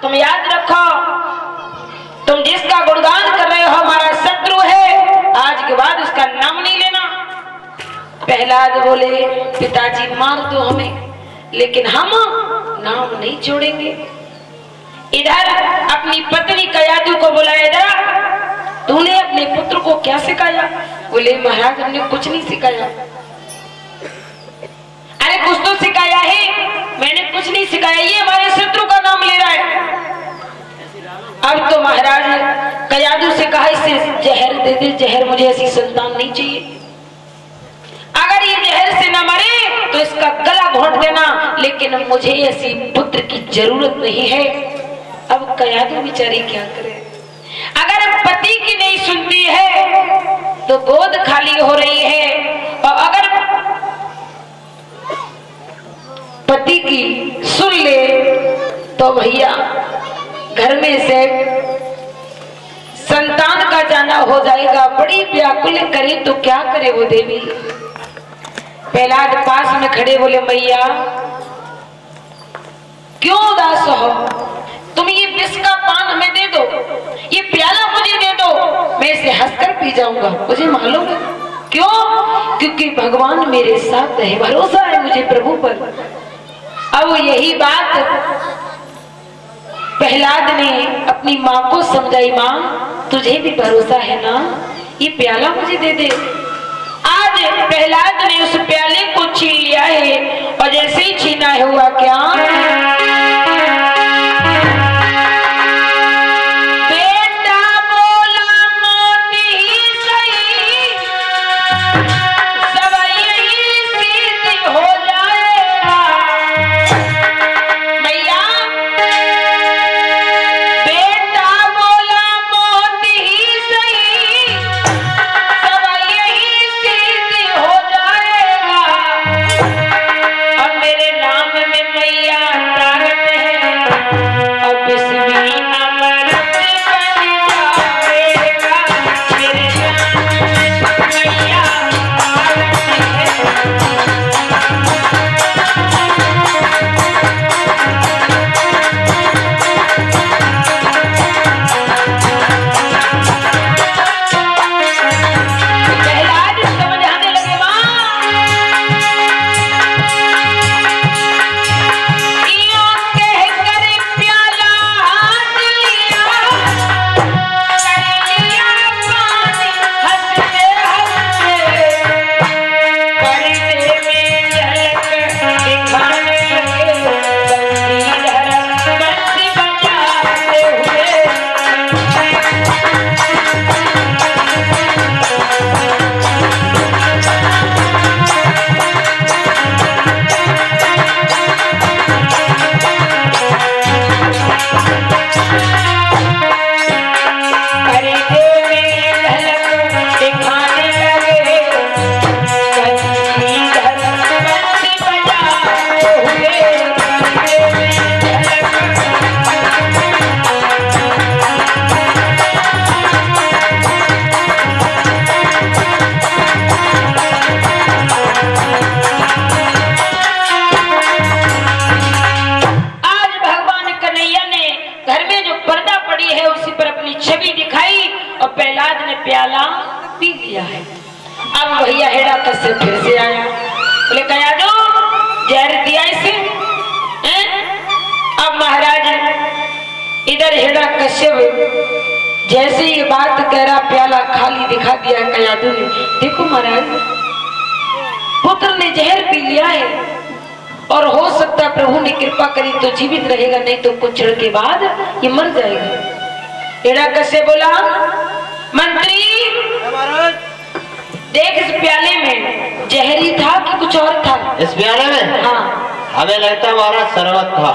तुम याद रखो, तुम जिसका गुणगान कर रहे हो हमारा शत्रु है, आज के बाद उसका नाम नहीं लेना। प्रहलाद बोले पिताजी मार दो हमें, लेकिन हम नाम नहीं छोड़ेंगे। इधर अपनी पत्नी कयादू को बुलाया, इधर तूने अपने पुत्र को क्या सिखाया? बोले महाराज हमने कुछ नहीं सिखाया। अरे कुछ तो सिखाया है। मैंने कुछ नहीं सिखाया, ये हमारे शत्रु का नाम ले रहा है। अब तो महाराज ने कयादू से कहा इसे जहर दे दे, जहर, मुझे ऐसी संतान नहीं चाहिए। अगर ये जहर से न मरे तो इसका गला घोंट देना, लेकिन मुझे ऐसी पुत्र की जरूरत नहीं है। अब कयादू बेचारी क्या करे? अगर पति की नहीं सुनती है तो गोद खाली हो रही है, और अगर पति की सुन ले तो भैया घर में से संतान का जाना हो जाएगा। बड़ी व्याकुल करे तो क्या करे वो देवी। प्रहलाद पास में खड़े बोले मैया क्यों उदास हो? तुम ये विष का पान हमें दे दो, ये प्याला मुझे दे दो, मैं इसे हंसकर पी जाऊंगा। मुझे मालूम है क्यों, क्योंकि भगवान मेरे साथ है, भरोसा है मुझे प्रभु पर। अब यही बात प्रहलाद ने अपनी माँ को समझाई, माँ तुझे भी भरोसा है ना, ये प्याला मुझे दे दे। आज प्रहलाद ने उस प्याले को छीन लिया है, और जैसे ही छीना है हुआ क्या, बेटा बोला मौत ही सही, सब यही सिद्ध हो जाएगा। मैया बेटा बोला मौत ही सही, सब यही सिद्ध हो जाएगा। अब मेरे नाम में मैया ताकत है, अब इसमें अमृत बन जाएगा। मेरे नाम में मैया ताकत है। प्रहलाद समझाने लगे, माँ यूं कहकर प्याला हाथ लिया, कर लिया पानी हंसते हंसते, पर्दे में झलक दिखाने लगे, बंसी बजाते हुए। पर्दे में झलक दिखाने लगे, बंसी बजाते हुए। पर्दे में झलक आज भगवान कन्हैया ने घर में जो पर्दा पड़ी है उसी पर अपनी छवि दिखाई, और प्रहलाद ने प्याला पी लिया है। अब भैया हिरण्यकश्यप फिर से आया, बोले कयादू जहर दिया इसे हैं? अब महाराज इधर हिरण्यकश्यप जैसे ये बात कह रहा, प्याला खाली दिखा दिया कयादू ने। देखो महाराज पुत्र ने जहर पी लिया है, और हो सकता प्रभु ने कृपा करी तो जीवित रहेगा, नहीं तो कुछ क्षण के बाद ये मर जाएगा। हिरण्यकश्यप बोला मंत्री देख इस प्याले में जहरी था कि कुछ और था? इस प्याले में हाँ हमें लगता है हमारा शरबत था।